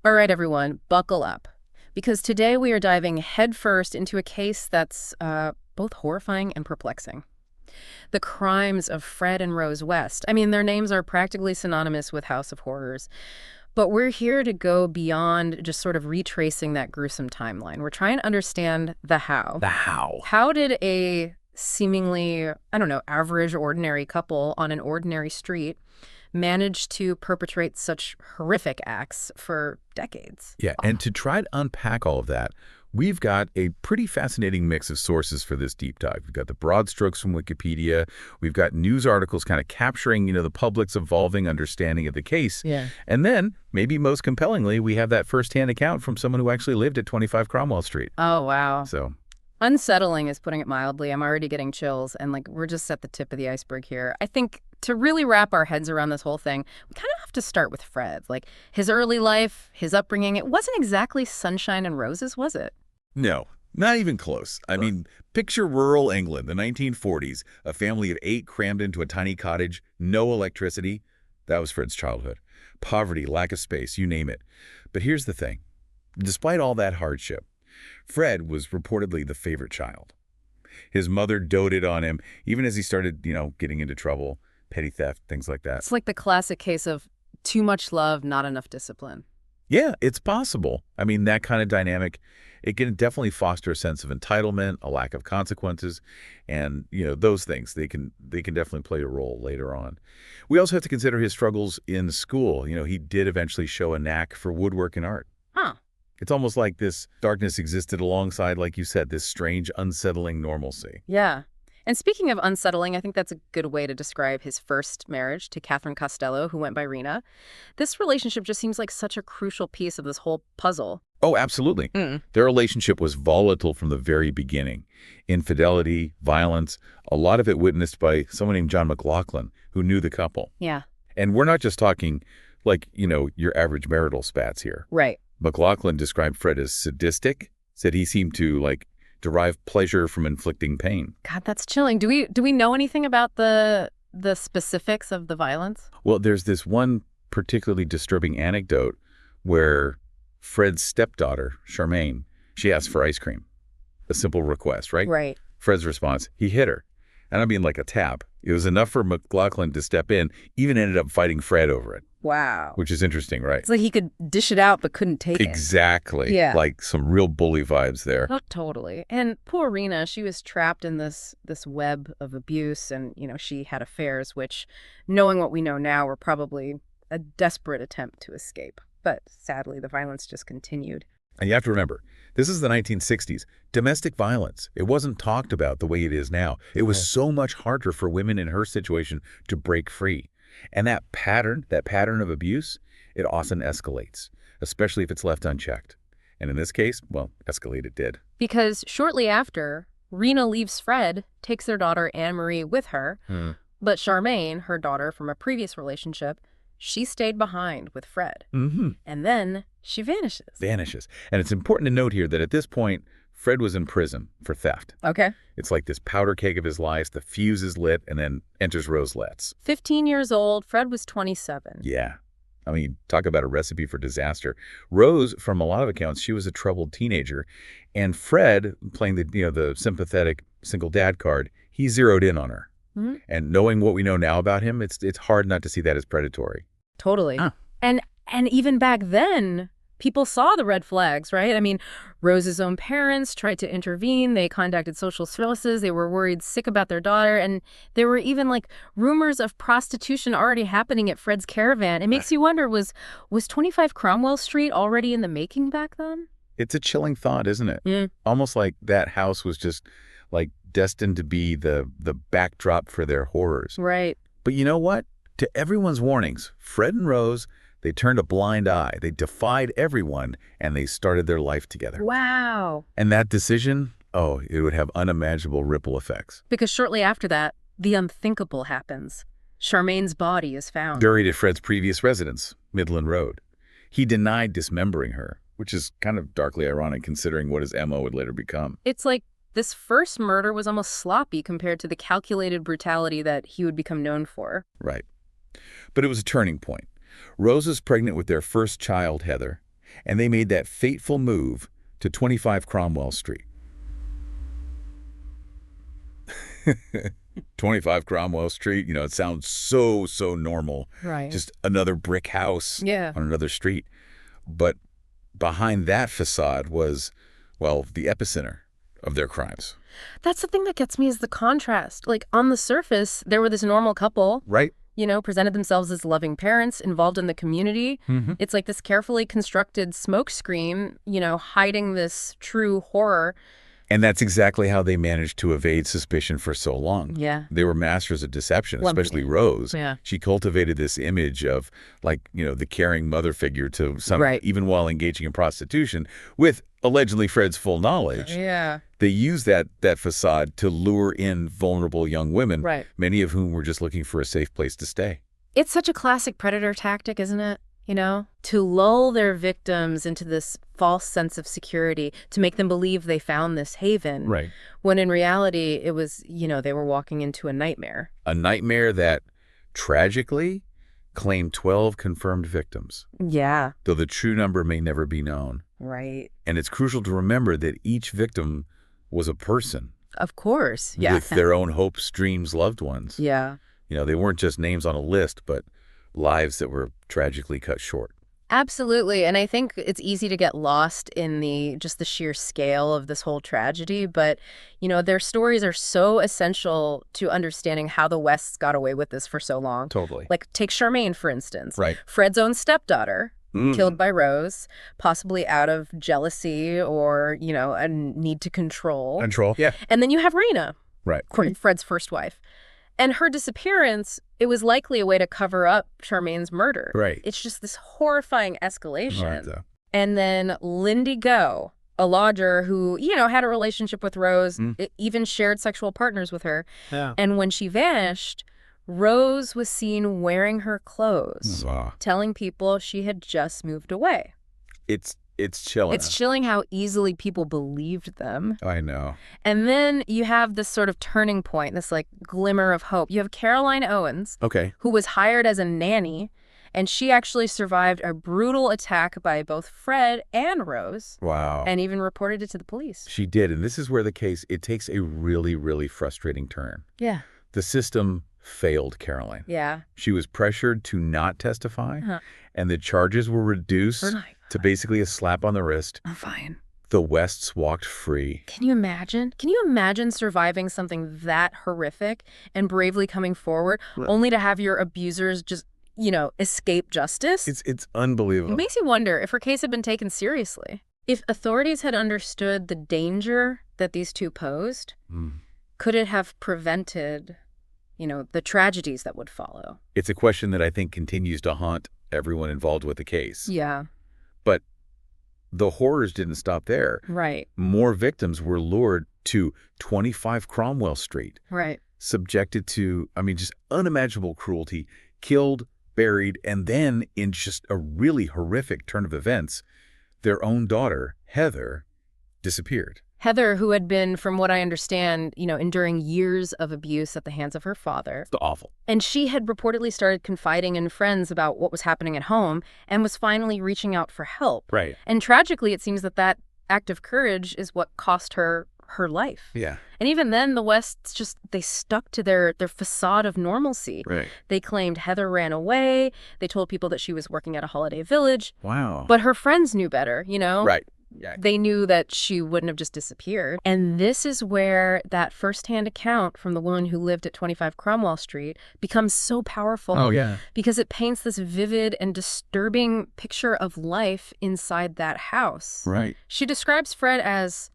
All right, everyone, buckle up. Because today we are diving headfirst into a case that's both horrifying and perplexing. The crimes of Fred and Rose West. I mean, their names are practically synonymous with House of Horrors. But we're here to go beyond just sort of retracing that gruesome timeline. We're trying to understand the how. The how. How did a seemingly, I don't know, average, ordinary couple on an ordinary street manage to perpetrate such horrific acts for decades? Yeah, and to try to unpack all of that, we've got a pretty fascinating mix of sources for this deep dive. We've got the broad strokes from Wikipedia. We've got news articles kind of capturing, the public's evolving understanding of the case. Yeah. And then, maybe most compellingly, we have that firsthand account from someone who actually lived at 25 Cromwell Street. Oh, wow. So, unsettling is putting it mildly. I'm already getting chills, and we're just at the tip of the iceberg here. I think to really wrap our heads around this whole thing, we kind of have to start with Fred. His early life, his upbringing, it wasn't exactly sunshine and roses, was it? no, not even close. I mean, picture rural England, the 1940s, a family of 8 crammed into a tiny cottage, no electricity. That was Fred's childhood. Poverty, lack of space, you name it. But here's the thing. Despite all that hardship, Fred was reportedly the favorite child. His mother doted on him, even as he started, getting into trouble, petty theft, things like that. It's like the classic case of too much love, not enough discipline. Yeah, it's possible. I mean, that kind of dynamic, it can definitely foster a sense of entitlement, a lack of consequences, and, those things, they can definitely play a role later on. We also have to consider his struggles in school. He did eventually show a knack for woodwork and art. Huh. It's almost like this darkness existed alongside, like you said, this strange, unsettling normalcy. Yeah. And speaking of unsettling, I think that's a good way to describe his first marriage to Catherine Costello, who went by Rena. This relationship just seems like such a crucial piece of this whole puzzle. Oh, absolutely. Their relationship was volatile from the very beginning. Infidelity, violence, a lot of it witnessed by someone named John McLaughlin, who knew the couple. Yeah. And we're not just talking your average marital spats here. Right. McLaughlin described Fred as sadistic, said he seemed to, derive pleasure from inflicting pain. God, that's chilling. Do we know anything about the specifics of the violence? Well, there's this one particularly disturbing anecdote where Fred's stepdaughter, Charmaine, she asked for ice cream. A simple request, right? Right. Fred's response, he hit her. And I mean like a tap. It was enough for McLaughlin to step in, even ended up fighting Fred over it. Wow. Which is interesting, right? It's like he could dish it out but couldn't take it. Exactly. Yeah. Like some real bully vibes there. Oh, totally. And poor Rena, she was trapped in this web of abuse, and, she had affairs, which, knowing what we know now, were probably a desperate attempt to escape. But sadly, the violence just continued. And you have to remember, this is the 1960s. Domestic violence, it wasn't talked about the way it is now. It was so much harder for women in her situation to break free. And that pattern of abuse, it often escalates, especially if it's left unchecked. And in this case, well, escalate it did. Because shortly after, Rena leaves Fred, takes their daughter Anne-Marie with her, but Charmaine, her daughter from a previous relationship, she stayed behind with Fred. And then she vanishes. And it's important to note here that at this point, Fred was in prison for theft. Okay. It's like this powder keg of his life, the fuse is lit, and then enters Rose Letts. 15 years old, Fred was 27. Yeah. I mean, talk about a recipe for disaster. Rose, from a lot of accounts, she was a troubled teenager. And Fred, playing the sympathetic single dad card, he zeroed in on her. And knowing what we know now about him, it's hard not to see that as predatory. Totally. And even back then, people saw the red flags, right? I mean, Rose's own parents tried to intervene. They contacted social services. They were worried sick about their daughter. And there were even rumors of prostitution already happening at Fred's caravan. It makes you wonder, was 25 Cromwell Street already in the making back then? It's a chilling thought, isn't it? Almost like that house was just destined to be the backdrop for their horrors. Right. But you know what? To everyone's warnings, Fred and Rose, they turned a blind eye. They defied everyone, and they started their life together. Wow. And that decision, it would have unimaginable ripple effects. Because shortly after that, the unthinkable happens. Charmaine's body is found. Buried at Fred's previous residence, Midland Road. He denied dismembering her, which is kind of darkly ironic considering what his MO would later become. It's like this first murder was almost sloppy compared to the calculated brutality that he would become known for. Right. But it was a turning point. Rose was pregnant with their first child, Heather, And they made that fateful move to 25 Cromwell Street. 25 Cromwell Street, it sounds so normal. Right. Just another brick house Yeah. on another street. But behind that facade was, well, the epicenter of their crimes. That's the thing that gets me is the contrast. Like, on the surface, there were this normal couple. Right. Presented themselves as loving parents, involved in the community. Mm-hmm. It's like this carefully constructed smokescreen, hiding this true horror. And that's exactly how they managed to evade suspicion for so long. Yeah. They were masters of deception, Well, especially Rose. Yeah. She cultivated this image of, the caring mother figure to some, Right. even while engaging in prostitution, with allegedly Fred's full knowledge. Yeah. They used that facade to lure in vulnerable young women, Right. many of whom were just looking for a safe place to stay. It's such a classic predator tactic, isn't it? To lull their victims into this false sense of security, to make them believe they found this haven. Right. When in reality, it was, they were walking into a nightmare. A nightmare that, tragically, claimed 12 confirmed victims, Yeah. though the true number may never be known. Right. And it's crucial to remember that each victim was a person. Of course. Yeah. With their own hopes, dreams, loved ones. Yeah. They weren't just names on a list, but lives that were tragically cut short. Absolutely. And I think it's easy to get lost in just the sheer scale of this whole tragedy. But, their stories are so essential to understanding how the West got away with this for so long. Totally. Like, take Charmaine, for instance. Right. Fred's own stepdaughter, killed by Rose, possibly out of jealousy or, a need to control. Control. Yeah. And then you have Raina, Right. Fred's first wife. And her disappearance, it was likely a way to cover up Charmaine's murder. Right. It's just this horrifying escalation. Right. And then Lindy Go, a lodger who, had a relationship with Rose, even shared sexual partners with her. Yeah. And when she vanished, Rose was seen wearing her clothes, telling people she had just moved away. It's chilling. It's chilling how easily people believed them. I know. And then you have this sort of turning point, this glimmer of hope. You have Caroline Owens, Okay. who was hired as a nanny, and she actually survived a brutal attack by both Fred and Rose. Wow. And even reported it to the police. She did. And this is where it takes a really, really frustrating turn. Yeah. The system failed Caroline. Yeah. She was pressured to not testify, Uh-huh. and the charges were reduced to basically a slap on the wrist. I'm fine. The Wests walked free. Can you imagine? Can you imagine surviving something that horrific and bravely coming forward, only to have your abusers just, escape justice? It's unbelievable. It makes you wonder if her case had been taken seriously. If authorities had understood the danger that these two posed, could it have prevented, the tragedies that would follow? It's a question that I think continues to haunt everyone involved with the case. Yeah. But the horrors didn't stop there. Right. More victims were lured to 25 Cromwell Street, Right. subjected to, just unimaginable cruelty, killed, buried, and then, in just a really horrific turn of events, their own daughter, Heather, disappeared. Heather, who had been, from what I understand, enduring years of abuse at the hands of her father. It's awful. And she had reportedly started confiding in friends about what was happening at home and was finally reaching out for help. Right. And tragically, it seems that act of courage is what cost her life. Yeah. And even then, the Wests they stuck to their facade of normalcy. Right. They claimed Heather ran away. They told people that she was working at a holiday village. Wow. But her friends knew better, Right. Yeah. They knew that she wouldn't have just disappeared. And this is where that firsthand account from the woman who lived at 25 Cromwell Street becomes so powerful. Oh, yeah. Because it paints this vivid and disturbing picture of life inside that house. Right. She describes Fred as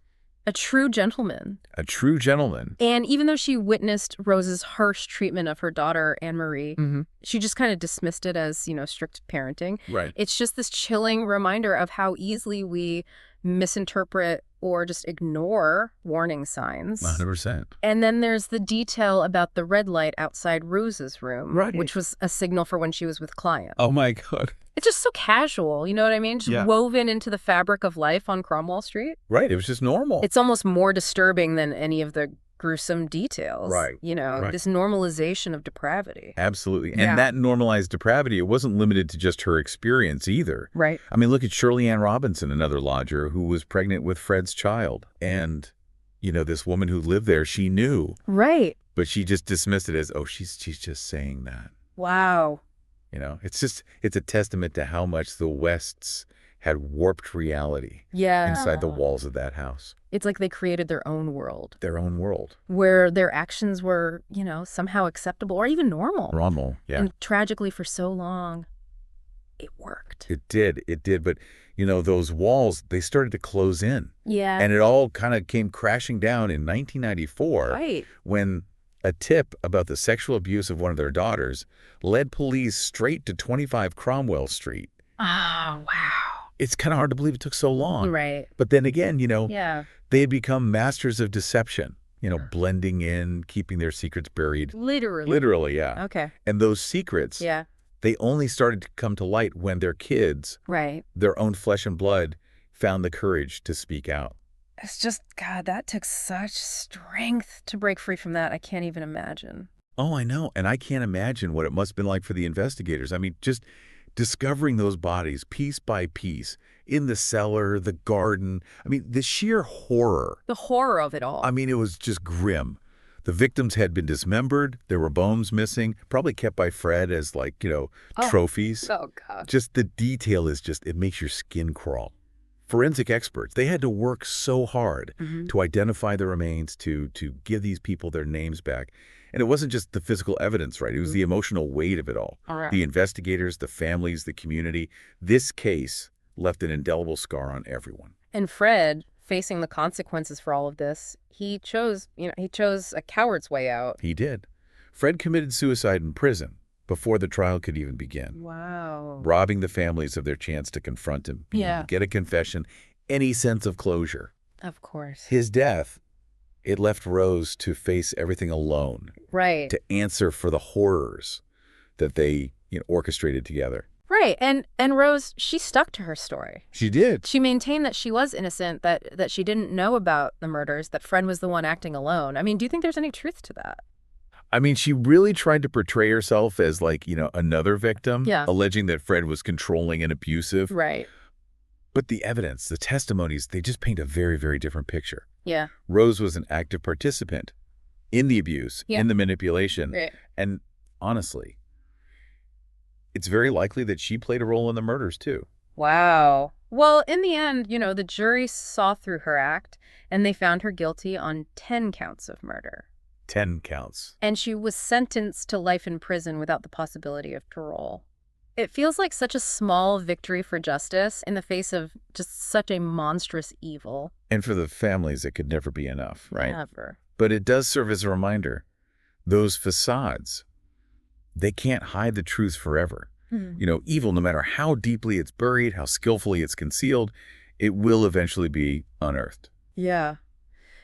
a true gentleman. A true gentleman. And even though she witnessed Rose's harsh treatment of her daughter, Anne-Marie, she just kind of dismissed it as, strict parenting. Right. It's just this chilling reminder of how easily we misinterpret or just ignore warning signs. 100%. And then there's the detail about the red light outside Rose's room, Right. which was a signal for when she was with clients. Oh, my God. It's just so casual, you know what I mean? Just woven into the fabric of life on Cromwell Street. Right. It was just normal. It's almost more disturbing than any of the gruesome details. Right. Right. This normalization of depravity. Absolutely. Yeah. And that normalized depravity, it wasn't limited to just her experience either. Right. I mean, look at Shirley Ann Robinson, another lodger who was pregnant with Fred's child. And, this woman who lived there, she knew. Right. But she just dismissed it as, oh, she's just saying that. Wow. It's a testament to how much the Wests had warped reality Yeah. inside the walls of that house. It's like they created their own world. Their own world. Where their actions were, somehow acceptable or even normal. Normal, yeah. And tragically for so long, it worked. It did. But, those walls, they started to close in. Yeah. And it all kind of came crashing down in 1994. Right. When a tip about the sexual abuse of one of their daughters led police straight to 25 Cromwell Street. Oh, wow. It's kind of hard to believe it took so long. Right. But then again, yeah. they had become masters of deception, blending in, keeping their secrets buried. Literally. Literally, yeah. Okay. And those secrets, yeah, they only started to come to light when their kids, right, their own flesh and blood, found the courage to speak out. It's just, God, that took such strength to break free from that. I can't even imagine. Oh, I know. And I can't imagine what it must have been like for the investigators. I mean, just discovering those bodies piece by piece in the cellar, the garden. I mean, the sheer horror. The horror of it all. I mean, it was just grim. The victims had been dismembered. There were bones missing, probably kept by Fred as trophies. Oh, God. Just the detail is it makes your skin crawl. Forensic experts, they had to work so hard to identify the remains, to give these people their names back. And it wasn't just the physical evidence, right? It was the emotional weight of it all. Right. The investigators, the families, the community. This case left an indelible scar on everyone. And Fred, facing the consequences for all of this, he chose a coward's way out. He did. Fred committed suicide in prison before the trial could even begin. Wow. Robbing the families of their chance to confront him. Get a confession, any sense of closure. Of course. His death, it left Rose to face everything alone. Right. To answer for the horrors that they orchestrated together. Right. And Rose, she stuck to her story. She did. She maintained that she was innocent, that she didn't know about the murders, that Fred was the one acting alone. I mean, do you think there's any truth to that? I mean, she really tried to portray herself as another victim, alleging that Fred was controlling and abusive. Right. But the evidence, the testimonies, they just paint a very, very different picture. Yeah. Rose was an active participant in the abuse, in the manipulation. Right. And honestly, it's very likely that she played a role in the murders too. Wow. Well, in the end, the jury saw through her act, and they found her guilty on 10 counts of murder. 10 counts. And she was sentenced to life in prison without the possibility of parole. It feels like such a small victory for justice in the face of just such a monstrous evil. And for the families, it could never be enough, right? Never. But it does serve as a reminder. Those facades, they can't hide the truth forever. Evil, no matter how deeply it's buried, how skillfully it's concealed, it will eventually be unearthed. Yeah.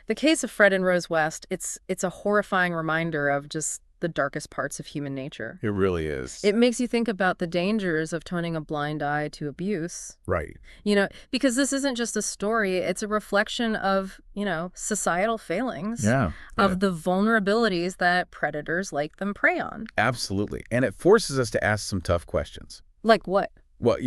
The case of Fred and Rose West, it's a horrifying reminder of just the darkest parts of human nature. It really is. It makes you think about the dangers of turning a blind eye to abuse. Right. Because this isn't just a story, it's a reflection of, societal failings. Yeah. Of the vulnerabilities that predators like them prey on. Absolutely. And it forces us to ask some tough questions. Like what? Well,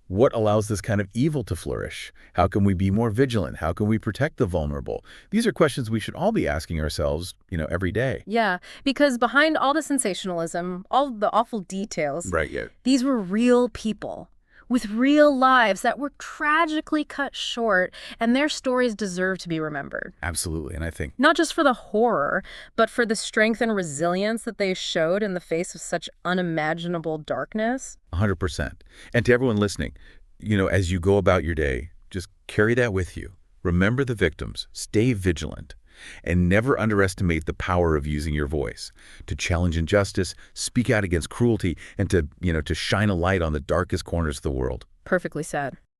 what allows this kind of evil to flourish? How can we be more vigilant? How can we protect the vulnerable? These are questions we should all be asking ourselves, every day. Yeah, because behind all the sensationalism, all the awful details, right, yeah, these were real people with real lives that were tragically cut short, and their stories deserve to be remembered. Absolutely, and I think not just for the horror, but for the strength and resilience that they showed in the face of such unimaginable darkness. 100%. And to everyone listening, as you go about your day, just carry that with you. Remember the victims, stay vigilant, and never underestimate the power of using your voice to challenge injustice, speak out against cruelty, and to shine a light on the darkest corners of the world. Perfectly said.